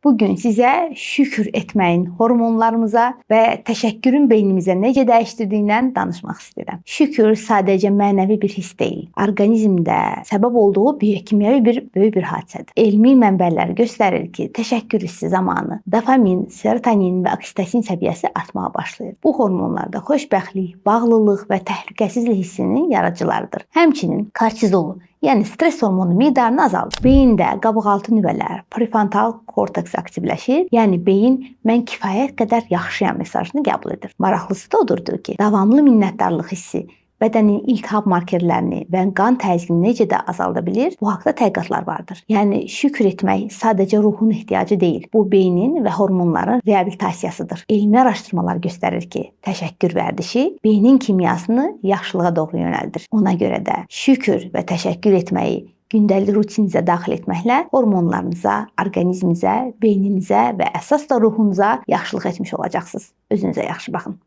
Bu gün sizə şükür etməyin hormonlarımıza və təşəkkürün beynimizə necə dəyişdirdiyindən danışmaq istəyirəm. Şükür sadəcə mənəvi bir hiss deyil. Orqanizmdə səbəb olduğu biokimyəvi böyük bir hadisədir. Elmi mənbələr göstərir ki, təşəkkür hissi zamanı dopamin, serotonin və oksitosin səviyyəsi artmağa başlayır. Bu hormonlar da xoşbəxtlik, bağlılıq və təhlükəsizlik hissinin yaradıcılarıdır. Həmçinin kortizolu, yəni stres hormonu miqdarını azaldır. Beyində qabıqaltı nüvələr, prefrontal korteks aktivləşir. Yəni beyin mən kifayət qədər yaxşıyam mesajını qəbul edir. Maraqlısı da odur ki, davamlı minnətdarlıq hissi bədənin iltihab markerlərini və qan təzyiqini necə də azalda bilir? Bu haqqda tədqiqatlar vardır. Yəni şükür etmək sadəcə ruhun ehtiyacı deyil. Bu beynin və hormonların reabilitasiyasıdır. Elmi araşdırmalar göstərir ki, təşəkkür vərdişi beynin kimyasını yaxşılığa doğru yönəldir. Ona görə də şükür və təşəkkür etməyi gündəlik rutinizə daxil etməklə hormonlarınıza, orqanizminizə, beyninizə və əsas da ruhunuza yaxşılıq etmiş olacaqsınız. Özünüzə yaxşı baxın.